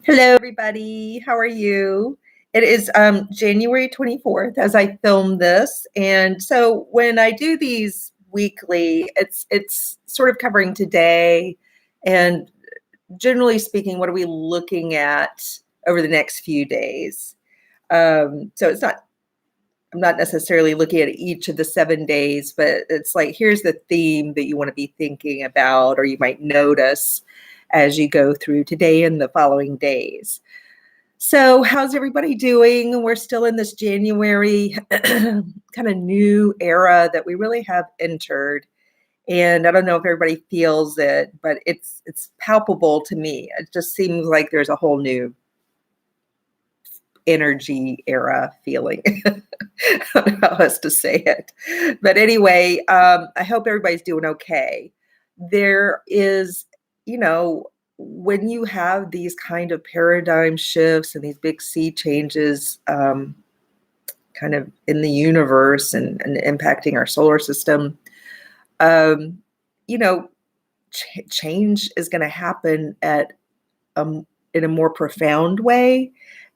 Hello, everybody. How are you? It is January 24th as I film this. And so when I do these weekly, it's sort of covering today and generally speaking, what are we looking at over the next few days? So I'm not necessarily looking at each of the 7 days, but it's like, here's the theme that you want to be thinking about, or you might notice as you go through today and the following days. So, how's everybody doing? We're still in this January kind of new era that we really have entered. And I don't know if everybody feels it, but it's palpable to me. It just seems like there's a whole new energy era feeling. I don't know how else to say it. But anyway, I hope everybody's doing okay. There is, when you have these kind of paradigm shifts and these big sea changes kind of in the universe and impacting our solar system, um, you know, change is going to happen in a more profound way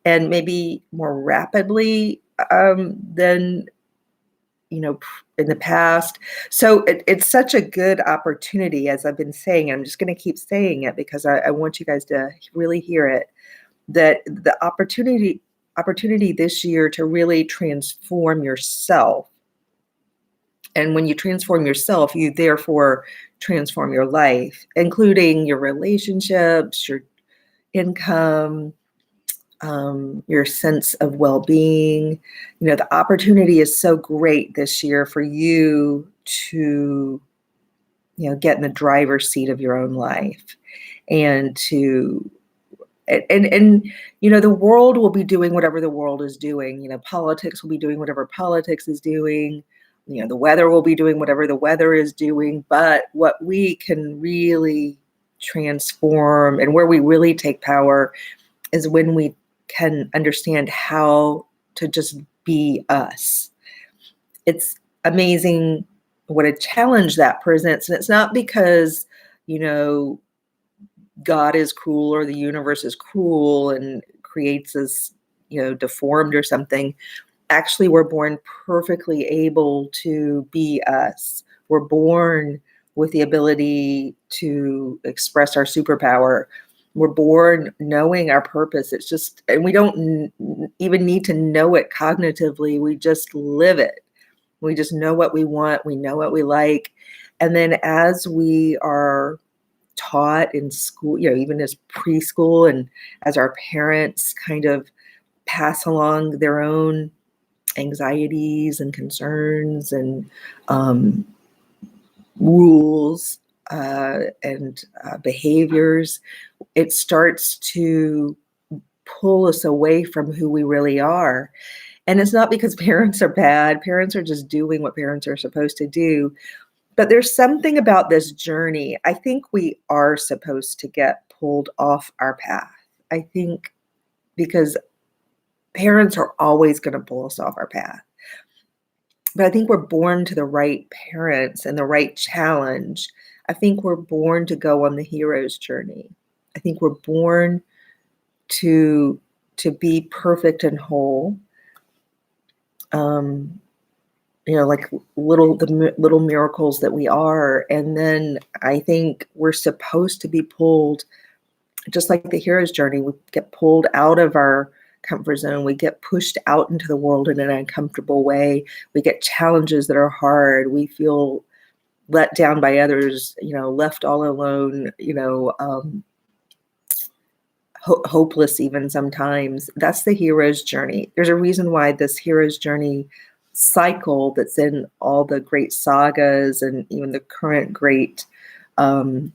and maybe more rapidly than in the past. So it's such a good opportunity, as I've been saying. I'm just going to keep saying it because I want you guys to really hear it. That the opportunity this year to really transform yourself. And when you transform yourself, you therefore transform your life, including your relationships, your income, your sense of well-being. The opportunity is so great this year for you to, get in the driver's seat of your own life and to, and the world will be doing whatever the world is doing. Politics will be doing whatever politics is doing. The weather will be doing whatever the weather is doing. But what we can really transform and where we really take power is when we can understand how to just be us. It's amazing what a challenge that presents. And it's not because, God is cruel or the universe is cruel and creates us, deformed or something. Actually, we're born perfectly able to be us. We're born with the ability to express our superpower. We're born knowing our purpose. It's just, and we don't even need to know it cognitively. We just live it. We just know what we want. We know what we like. And then as we are taught in school, even as preschool and as our parents kind of pass along their own anxieties and concerns and rules and behaviors, it starts to pull us away from who we really are. And it's not because parents are bad. Parents are just doing what parents are supposed to do. But there's something about this journey. I think we are supposed to get pulled off our path. I think because parents are always going to pull us off our path. But I think we're born to the right parents and the right challenge. I think we're born to go on the hero's journey. I think we're born to be perfect and whole. Like the little miracles that we are. And then I think we're supposed to be pulled, just like the hero's journey. We get pulled out of our comfort zone. We get pushed out into the world in an uncomfortable way. We get challenges that are hard. We feel let down by others, left all alone, hopeless even sometimes. That's the hero's journey. There's a reason why this hero's journey cycle that's in all the great sagas and even the current great kind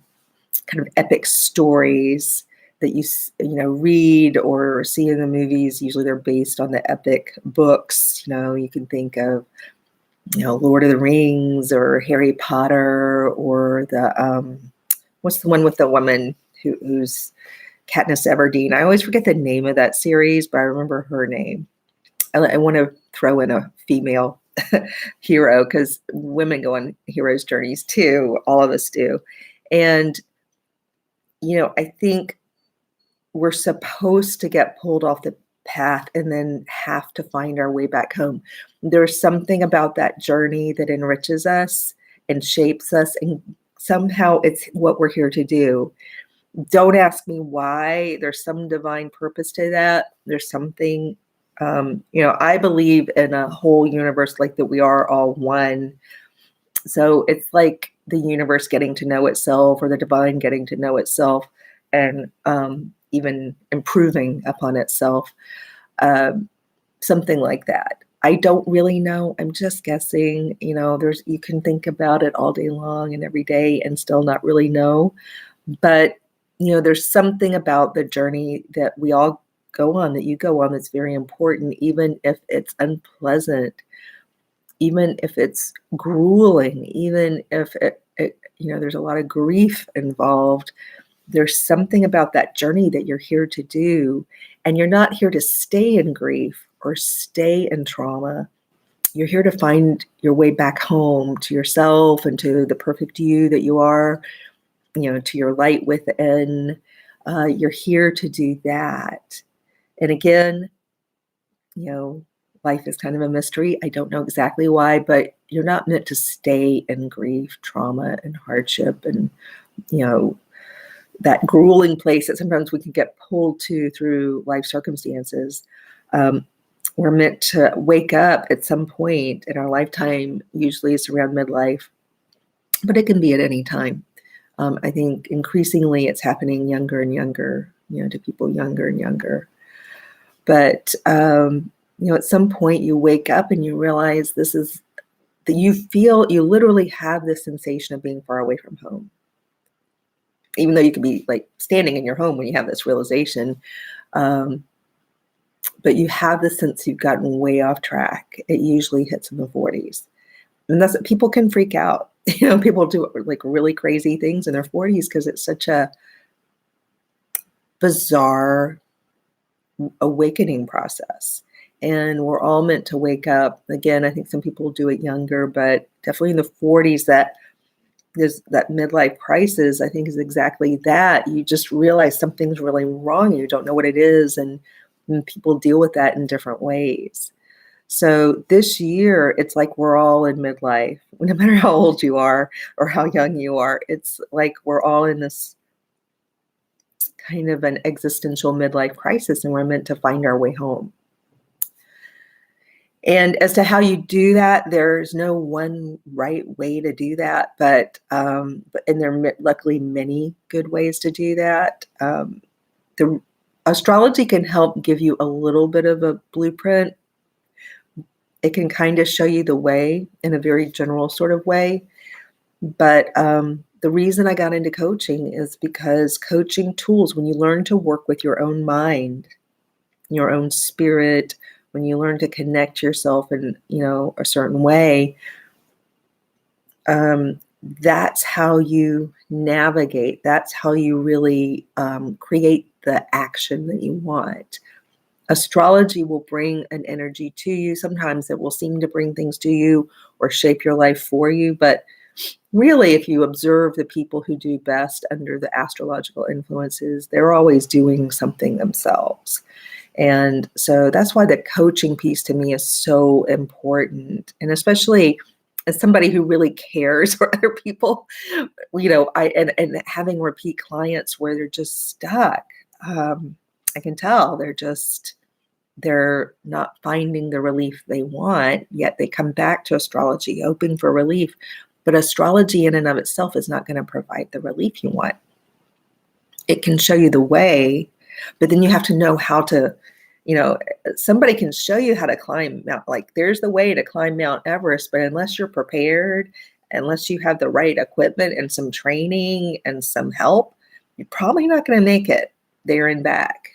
of epic stories that you read or see in the movies. Usually they're based on the epic books. You can think of Lord of the Rings or Harry Potter or the what's the one with the woman who's Katniss Everdeen. I always forget the name of that series, but I remember her name. I want to throw in a female hero because women go on hero's journeys too. All of us do. And, I think we're supposed to get pulled off the path and then have to find our way back home. There's something about that journey that enriches us and shapes us, and somehow it's what we're here to do. Don't ask me why. There's some divine purpose to that. There's something, I believe in a whole universe, like that we are all one. So it's like the universe getting to know itself, or the divine getting to know itself, and even improving upon itself. Something like that. I don't really know. I'm just guessing. You can think about it all day long and every day and still not really know. But there's something about the journey that we all go on, that you go on, that's very important, even if it's unpleasant, even if it's grueling, even if there's a lot of grief involved. There's something about that journey that you're here to do, and you're not here to stay in grief or stay in trauma. You're here to find your way back home to yourself and to the perfect you that you are, to your light within. You're here to do that. And again, life is kind of a mystery. I don't know exactly why, but you're not meant to stay in grief, trauma, and hardship, and, that grueling place that sometimes we can get pulled to through life circumstances. We're meant to wake up at some point in our lifetime. Usually it's around midlife, but it can be at any time. I think increasingly it's happening younger and younger, to people younger and younger. But, at some point you wake up and you realize that you literally have this sensation of being far away from home. Even though you could be like standing in your home when you have this realization. But you have the sense you've gotten way off track. It usually hits in the 40s. And that's what people can freak out. People do like really crazy things in their 40s because it's such a bizarre awakening process. And we're all meant to wake up. Again, I think some people do it younger, but definitely in the 40s, that midlife crisis, I think, is exactly that. You just realize something's really wrong and you don't know what it is. And people deal with that in different ways. So this year, it's like we're all in midlife. No matter how old you are or how young you are, it's like we're all in this kind of an existential midlife crisis, and we're meant to find our way home. And as to how you do that, there's no one right way to do that, and there are luckily many good ways to do that. The astrology can help give you a little bit of a blueprint. It can kind of show you the way in a very general sort of way. But the reason I got into coaching is because coaching tools, when you learn to work with your own mind, your own spirit, when you learn to connect yourself in, a certain way, that's how you navigate. That's how you really create the action that you want. Astrology will bring an energy to you. Sometimes it will seem to bring things to you or shape your life for you. But really, if you observe the people who do best under the astrological influences, they're always doing something themselves. And so that's why the coaching piece to me is so important. And especially as somebody who really cares for other people, and having repeat clients where they're just stuck. I can tell they're not finding the relief they want, yet they come back to astrology hoping for relief. But astrology in and of itself is not going to provide the relief you want. It can show you the way, but then you have to know how to, somebody can show you how to climb Mount, like there's the way to climb Mount Everest, but unless you're prepared, unless you have the right equipment and some training and some help, you're probably not going to make it there and back.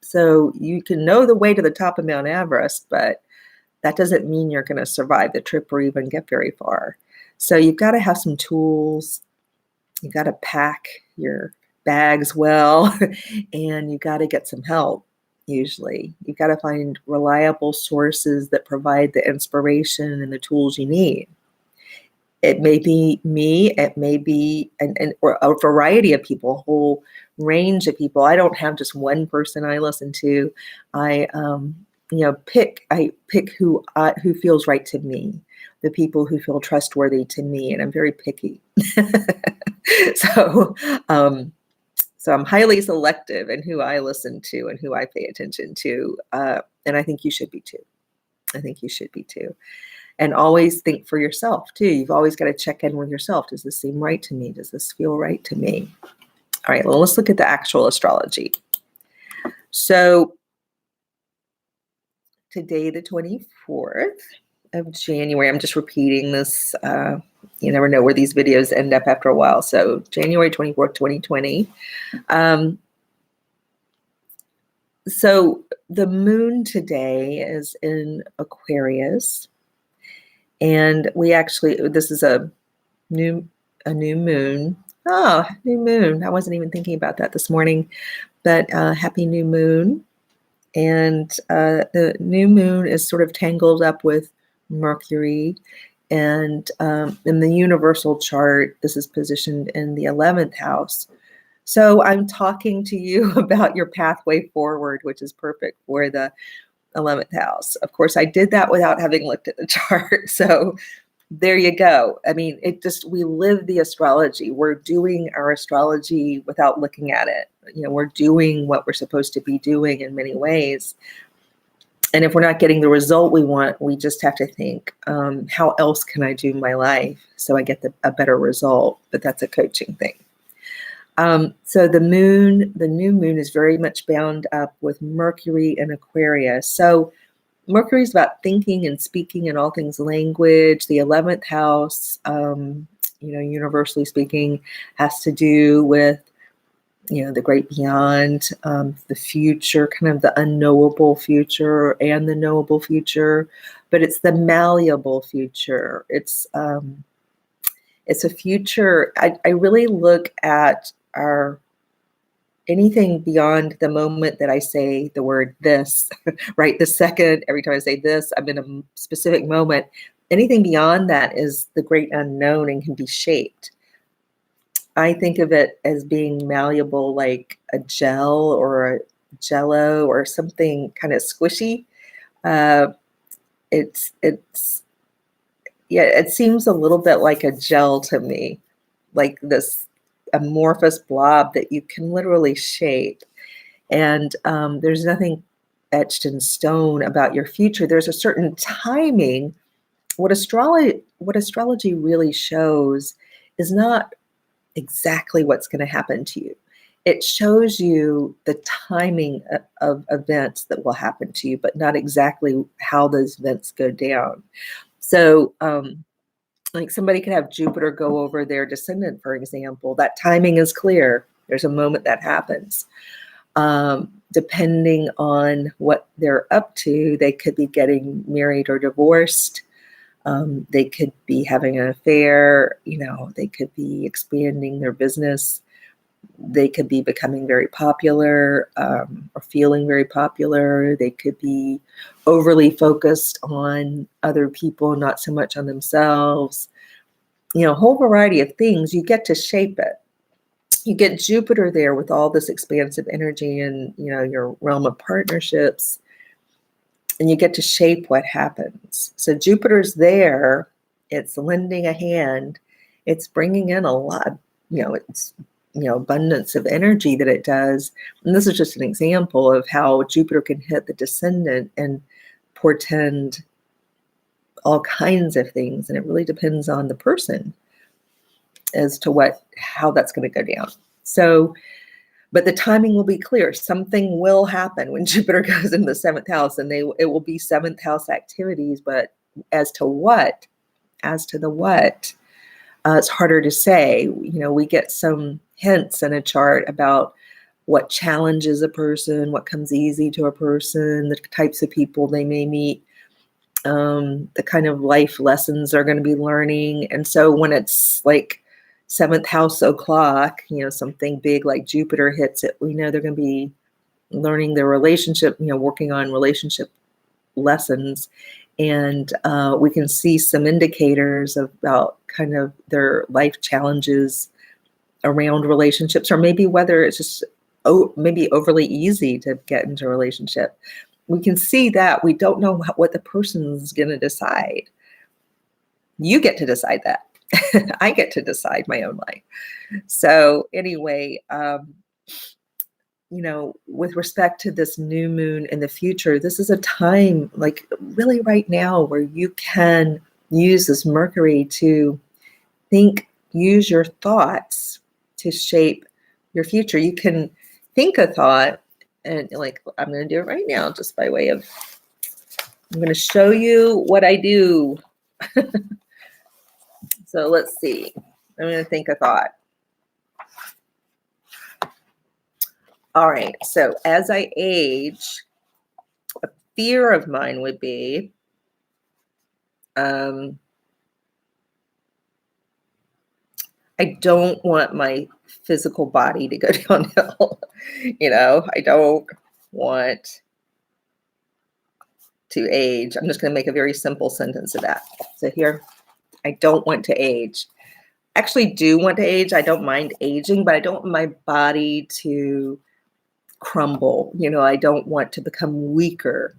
So you can know the way to the top of Mount Everest, but that doesn't mean you're going to survive the trip or even get very far. So you've got to have some tools. You've got to pack your bags well, and you got to get some help. Usually you've got to find reliable sources that provide the inspiration and the tools you need. It may be me, it may be or a variety of people, a whole range of people. I don't have just one person I listen to. I pick who feels right to me, the people who feel trustworthy to me, and I'm very picky. So um, so I'm highly selective in who I listen to and who I pay attention to, and I think you should be too. I think you should be too. And always think for yourself too. You've always got to check in with yourself. Does this seem right to me? Does this feel right to me? All right, well, let's look at the actual astrology. So today, the 24th of January, I'm just repeating this. You never know where these videos end up after a while. So January 24th, 2020. So the moon today is in Aquarius. And this is a new moon. Oh, new moon. I wasn't even thinking about that this morning, but happy new moon. And the new moon is sort of tangled up with Mercury. And in the universal chart, this is positioned in the 11th house. So I'm talking to you about your pathway forward, which is perfect for the 11th house. Of course, I did that without having looked at the chart. So there you go. I mean, we live the astrology. We're doing our astrology without looking at it. We're doing what we're supposed to be doing in many ways. And if we're not getting the result we want, we just have to think, how else can I do my life so I get a better result? But that's a coaching thing. So the new moon is very much bound up with Mercury and Aquarius. So Mercury is about thinking and speaking and all things language. The 11th house, universally speaking, has to do with, the great beyond, the future, kind of the unknowable future and the knowable future. But it's the malleable future. It's a future. I really look at anything beyond the moment that I say the word this, right? The second, every time I say this, I'm in a specific moment. Anything beyond that is the great unknown and can be shaped. I think of it as being malleable, like a gel or a jello or something kind of squishy. It seems a little bit like a gel to me, like this amorphous blob that you can literally shape. And there's nothing etched in stone about your future. There's a certain timing. What astrology really shows is not exactly what's going to happen to you. It shows you the timing of events that will happen to you, but not exactly how those events go down. So, like somebody could have Jupiter go over their descendant, for example. That timing is clear. There's a moment that happens. Depending on what they're up to, they could be getting married or divorced. They could be having an affair. They could be expanding their business. They could be becoming very popular or feeling very popular. They could be overly focused on other people, not so much on themselves. A whole variety of things. You get to shape it. You get Jupiter there with all this expansive energy and, your realm of partnerships, and you get to shape what happens. So Jupiter's there. It's lending a hand. It's bringing in a lot, it's abundance of energy that it does. And this is just an example of how Jupiter can hit the descendant and portend all kinds of things. And it really depends on the person as to how that's going to go down. So, but the timing will be clear. Something will happen when Jupiter goes into the 7th house, and it will be 7th house activities. But as to the what, it's harder to say. We get some hints in a chart about what challenges a person, what comes easy to a person, the types of people they may meet, the kind of life lessons they're going to be learning. And so when it's like 7th house o'clock, something big like Jupiter hits it, we know they're going to be learning their relationship, working on relationship lessons. And we can see some indicators about kind of their life challenges around relationships, or maybe whether it's just maybe overly easy to get into a relationship. We can see that. We don't know what the person's going to decide. You get to decide that. I get to decide my own life. So anyway, with respect to this new moon in the future, this is a time, like really right now, where you can use this Mercury to use your thoughts to shape your future. You can think a thought, and like I'm going to do it right now, just by way of, I'm going to show you what I do. So let's see. I'm going to think a thought. All right. So as I age, a fear of mine would be I don't want my physical body to go downhill. I don't want to age. I'm just going to make a very simple sentence of that. So here, I don't want to age. Actually do want to age. I don't mind aging, but I don't want my body to crumble. I don't want to become weaker.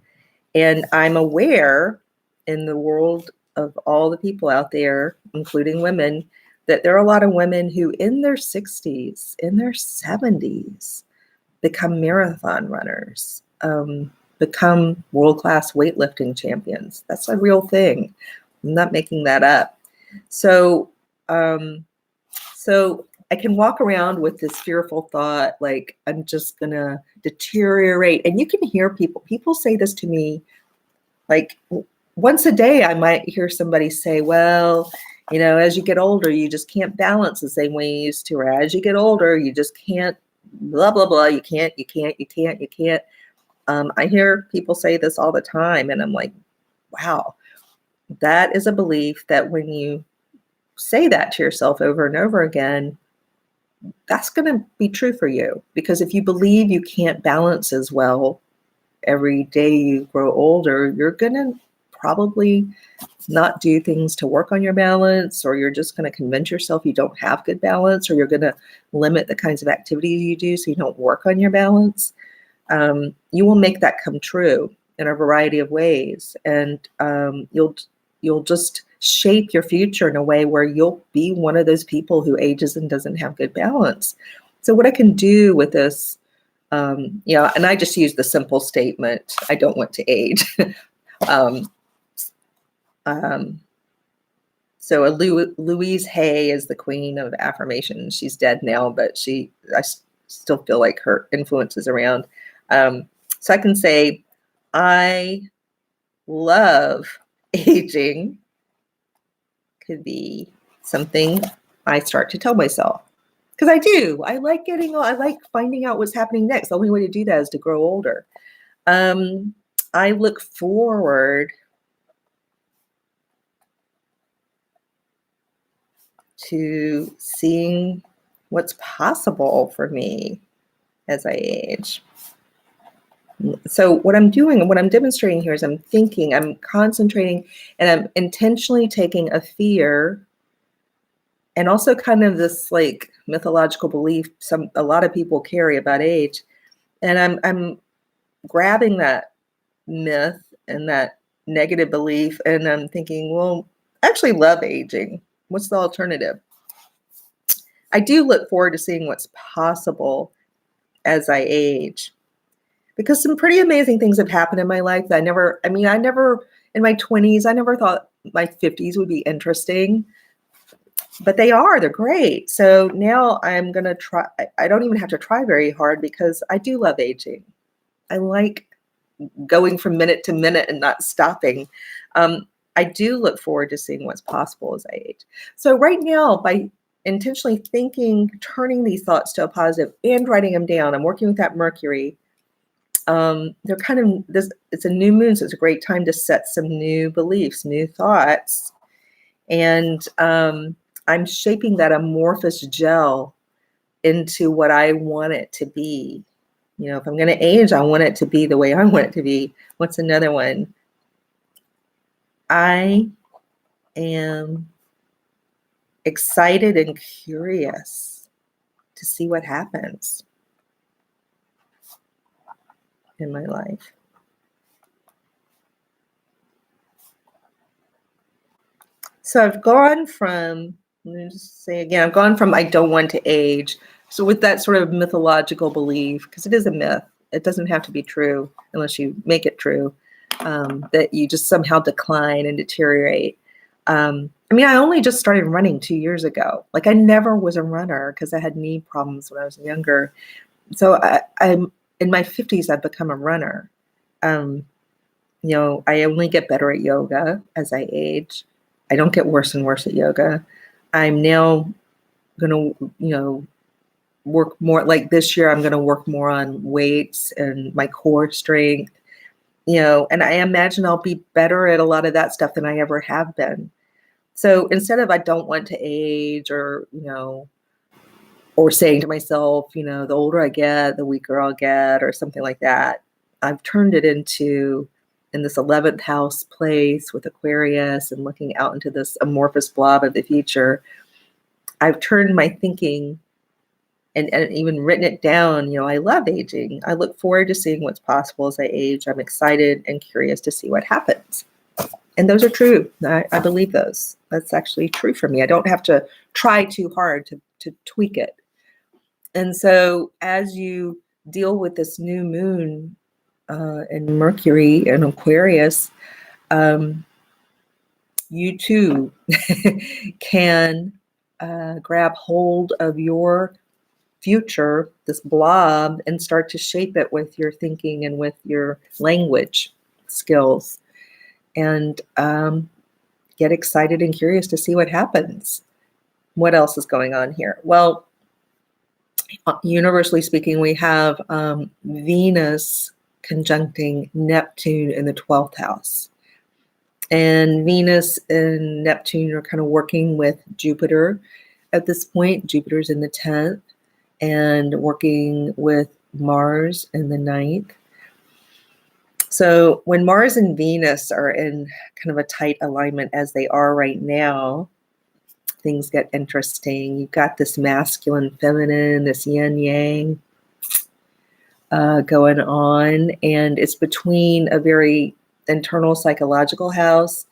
And I'm aware in the world of all the people out there, including women, that there are a lot of women who in their 60s, in their 70s, become marathon runners, become world-class weightlifting champions. That's a real thing. I'm not making that up. So I can walk around with this fearful thought, like I'm just gonna deteriorate. And you can hear people say this to me, like once a day. I might hear somebody say, well, as you get older, you just can't balance the same way you used to, or as you get older, you just can't, blah, blah, blah. You can't. I hear people say this all the time, and I'm like, wow, that is a belief that when you say that to yourself over and over again, that's going to be true for you. Because if you believe you can't balance as well every day you grow older, you're going to probably not do things to work on your balance, or you're just going to convince yourself you don't have good balance, or you're going to limit the kinds of activities you do so you don't work on your balance. You will make that come true in a variety of ways, and you'll just shape your future in a way where you'll be one of those people who ages and doesn't have good balance. So what I can do with this, and I just use the simple statement, I don't want to age. So Louise Hay is the queen of affirmation. She's dead now, but I still feel like her influence is around. So I can say, I love aging. Could be something I start to tell myself, because I do. I like finding out what's happening next. The only way to do that is to grow older. I look forward to seeing what's possible for me as I age. So what I'm doing and what I'm demonstrating here is I'm thinking, I'm concentrating, and I'm intentionally taking a fear and also kind of this like mythological belief a lot of people carry about age, and I'm grabbing that myth and that negative belief, and I'm thinking, well, I actually love aging. What's the alternative? I do look forward to seeing what's possible as I age, because some pretty amazing things have happened in my life that I never, in my 20s, I never thought my 50s would be interesting, but they're great. So now I'm going to try, I don't even have to try very hard, because I do love aging. I like going from minute to minute and not stopping. I do look forward to seeing what's possible as I age. So right now, by intentionally thinking, turning these thoughts to a positive and writing them down, I'm working with that Mercury. They're kind of this, it's a new moon, so it's a great time to set some new beliefs, new thoughts. And I'm shaping that amorphous gel into what I want it to be. If I'm going to age, I want it to be the way I want it to be. What's another one? I am excited and curious to see what happens in my life. So I've gone from, let me just say again, I've gone from I don't want to age. So with that sort of mythological belief, because it is a myth, it doesn't have to be true unless you make it true, that you just somehow decline and deteriorate. I mean, I only just started running 2 years ago. Like I never was a runner because I had knee problems when I was younger. So I'm in my 50s, I've become a runner. Um, I only get better at yoga as I age. I don't get worse and worse at yoga. I'm now going to, work more like this year. I'm going to work more on weights and my core strength, and I imagine I'll be better at a lot of that stuff than I ever have been. So instead of I don't want to age or saying to myself, the older I get, the weaker I'll get, or something like that. I've turned it into in this 11th house place with Aquarius and looking out into this amorphous blob of the future. I've turned my thinking and even written it down. I love aging. I look forward to seeing what's possible as I age. I'm excited and curious to see what happens. And those are true. I believe those. That's actually true for me. I don't have to try too hard to tweak it. And so as you deal with this new moon in Mercury and Aquarius, you too can grab hold of your future, this blob, and start to shape it with your thinking and with your language skills. And get excited and curious to see what happens. What else is going on here? Well, universally speaking, we have Venus conjuncting Neptune in the 12th house. And Venus and Neptune are kind of working with Jupiter at this point. Jupiter's in the 10th and working with Mars in the 9th. So when Mars and Venus are in kind of a tight alignment as they are right now, things get interesting. You've got this masculine, feminine, this yin yang going on, and it's between a very internal psychological house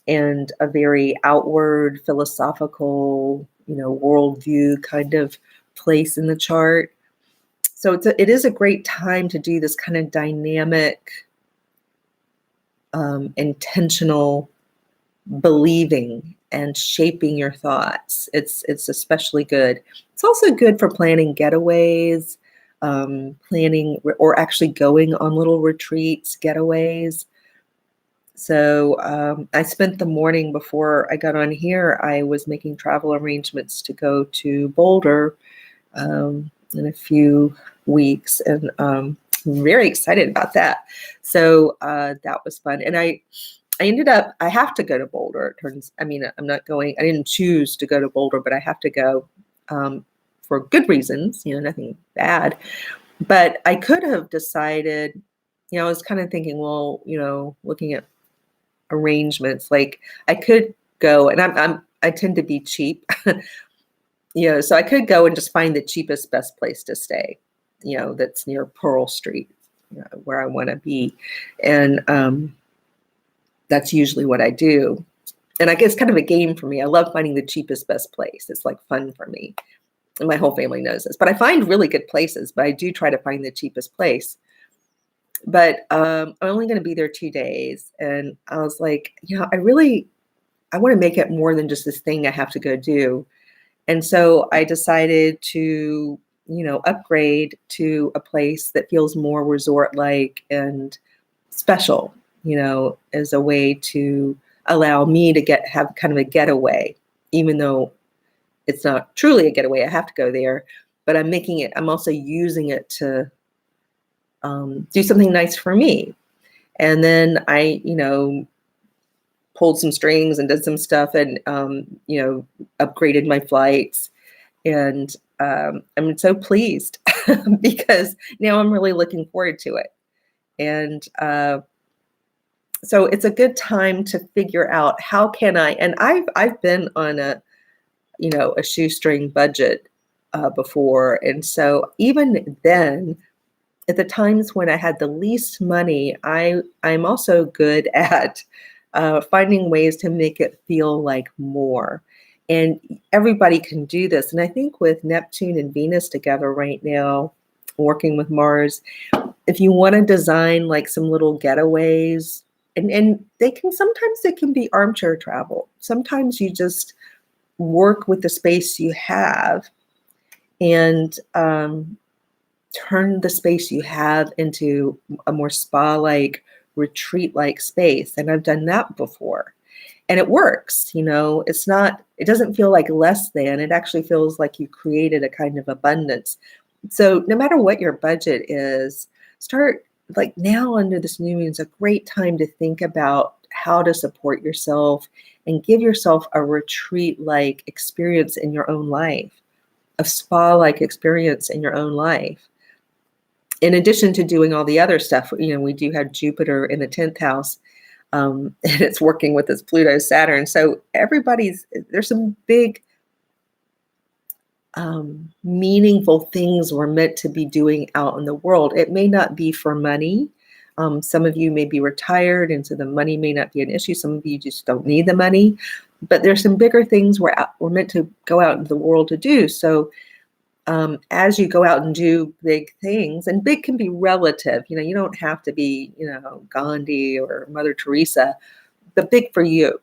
and a very outward philosophical, worldview kind of place in the chart. So it is a great time to do this kind of dynamic, intentional believing and shaping your thoughts. It's especially good. It's also good for planning getaways, planning or actually going on little retreats, getaways. So I spent the morning before I got on here, I was making travel arrangements to go to Boulder in a few weeks, and I'm very excited about that. So that was fun. And I have to go to Boulder. I'm not going, I didn't choose to go to Boulder, but I have to go for good reasons, nothing bad. But I could have decided, I was kind of thinking, well, looking at arrangements, like I could go, and I tend to be cheap, so I could go and just find the cheapest, best place to stay, that's near Pearl Street, where I want to be. And that's usually what I do. And I guess kind of a game for me. I love finding the cheapest, best place. It's like fun for me. And my whole family knows this. But I find really good places, but I do try to find the cheapest place. But I'm only going to be there 2 days. And I was like, I want to make it more than just this thing I have to go do. And so I decided to, upgrade to a place that feels more resort-like and special, as a way to allow me to have kind of a getaway, even though it's not truly a getaway. I have to go there, but I'm also using it to do something nice for me. And then I, pulled some strings and did some stuff and, upgraded my flights. And I'm so pleased because now I'm really looking forward to it. And So it's a good time to figure out how can I, and I've been on a shoestring budget before. And so even then, at the times when I had the least money, I'm also good at finding ways to make it feel like more. And everybody can do this. And I think with Neptune and Venus together right now, working with Mars, if you want to design like some little getaways, and sometimes they can be armchair travel. Sometimes you just work with the space you have and turn the space you have into a more spa-like, retreat-like space. And I've done that before. And it works, it doesn't feel like less than, it actually feels like you created a kind of abundance. So no matter what your budget is, start like now under this new moon is a great time to think about how to support yourself and give yourself a retreat-like experience in your own life, a spa-like experience in your own life. In addition to doing all the other stuff, we do have Jupiter in the 10th house, and it's working with this Pluto Saturn. So there's some big meaningful things we're meant to be doing out in the world. It may not be for money. Some of you may be retired, and so the money may not be an issue. Some of you just don't need the money. But there's some bigger things we're meant to go out into the world to do. So as you go out and do big things, and big can be relative, you don't have to be, Gandhi or Mother Teresa, but big for you.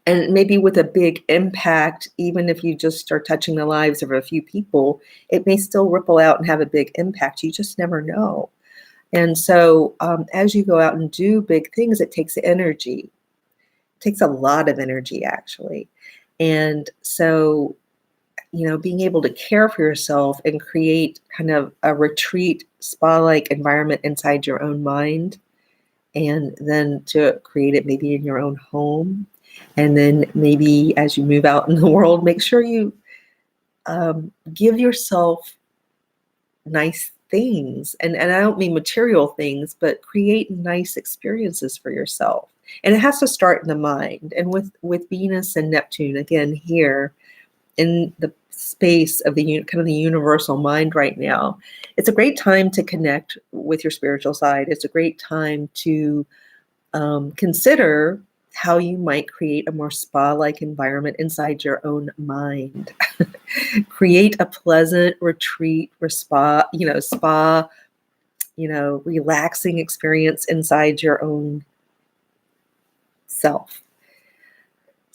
And maybe with a big impact, even if you just start touching the lives of a few people, it may still ripple out and have a big impact. You just never know. And so as you go out and do big things, it takes energy. It takes a lot of energy, actually. And so being able to care for yourself and create kind of a retreat, spa-like environment inside your own mind, and then to create it maybe in your own home. And then maybe as you move out in the world, make sure you give yourself nice things. And I don't mean material things, but create nice experiences for yourself. And it has to start in the mind. And with Venus and Neptune, again, here, in the space of the kind of the universal mind right now, it's a great time to connect with your spiritual side. It's a great time to consider how you might create a more spa-like environment inside your own mind. Create a pleasant retreat or spa, relaxing experience inside your own self.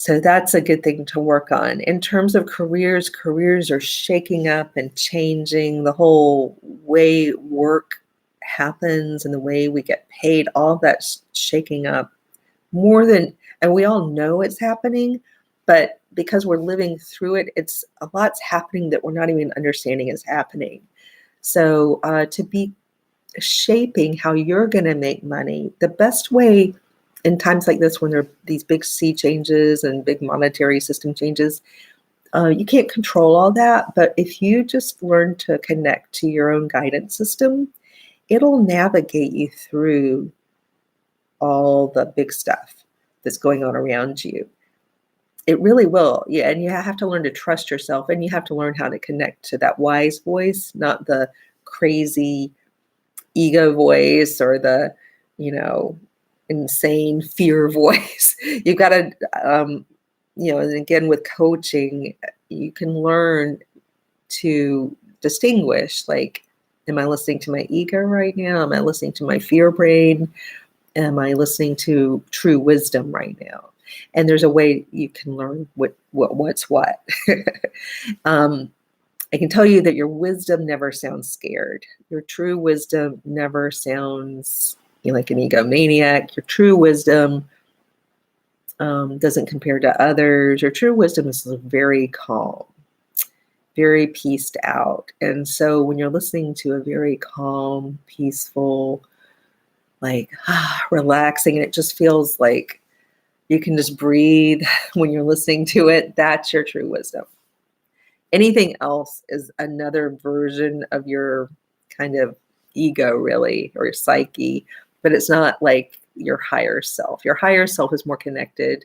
So that's a good thing to work on. In terms of careers are shaking up and changing. The whole way work happens and the way we get paid, all that's shaking up and we all know it's happening, but because we're living through it, it's a lot's happening that we're not even understanding is happening. So to be shaping how you're going to make money, the best way in times like this, when there are these big sea changes and big monetary system changes, you can't control all that. But if you just learn to connect to your own guidance system, it'll navigate you through all the big stuff that's going on around you. It really will. Yeah. And you have to learn to trust yourself, and you have to learn how to connect to that wise voice, not the crazy ego voice or the, insane fear voice. You've got to, and again, with coaching, you can learn to distinguish, like, am I listening to my ego right now? Am I listening to my fear brain? Am I listening to true wisdom right now? And there's a way you can learn what's what. I can tell you that your wisdom never sounds scared. Your true wisdom never sounds like an egomaniac. Your true wisdom doesn't compare to others. Your true wisdom is very calm, very pieced out. And so when you're listening to a very calm, peaceful, relaxing, and it just feels like you can just breathe when you're listening to it, that's your true wisdom. Anything else is another version of your kind of ego, really, or your psyche, but it's not like your higher self. Your higher self is more connected.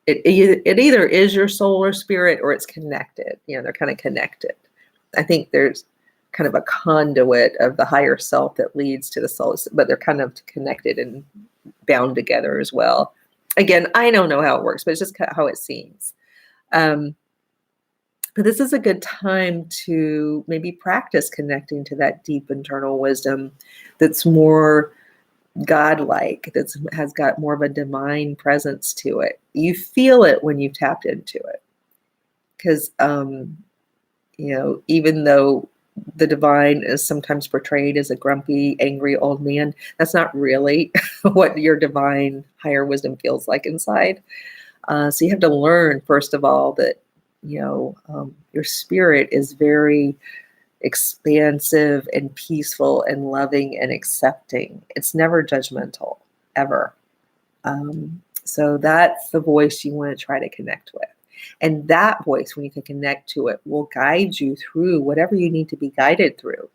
It either is your soul or spirit, or it's connected. They're kind of connected. I think there's kind of a conduit of the higher self that leads to the soul, but they're kind of connected and bound together as well. Again, I don't know how it works, but it's just kind of how it seems. But this is a good time to maybe practice connecting to that deep internal wisdom that's more godlike, that has got more of a divine presence to it. You feel it when you've tapped into it. Because, even though the divine is sometimes portrayed as a grumpy, angry old man, that's not really what your divine higher wisdom feels like inside. So you have to learn, first of all, that your spirit is very expansive and peaceful and loving and accepting. It's never judgmental, ever. So that's the voice you want to try to connect with. And that voice, when you can connect to it, will guide you through whatever you need to be guided through.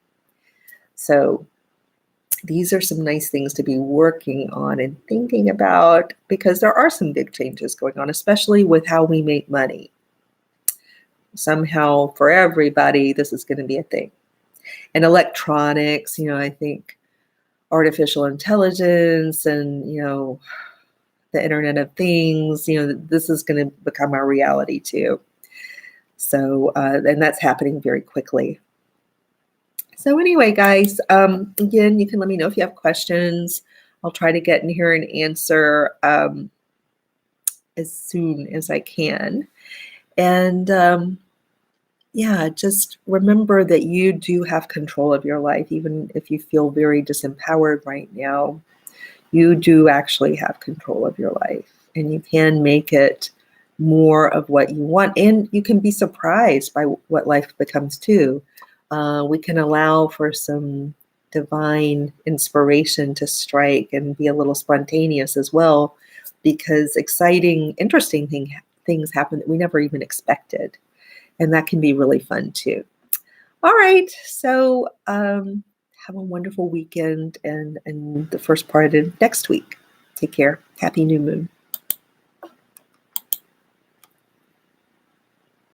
So these are some nice things to be working on and thinking about, because there are some big changes going on, especially with how we make money. Somehow, for everybody, this is going to be a thing. And electronics, I think artificial intelligence and, the Internet of Things, this is going to become our reality too. So, and that's happening very quickly. So anyway, guys, again, you can let me know if you have questions. I'll try to get in here and answer as soon as I can. And just remember that you do have control of your life, even if you feel very disempowered right now. You do actually have control of your life, and you can make it more of what you want, and you can be surprised by what life becomes too. We can allow for some divine inspiration to strike and be a little spontaneous as well, because exciting, interesting things happen that we never even expected. And that can be really fun too. All right. So have a wonderful weekend and the first part of next week. Take care. Happy new moon.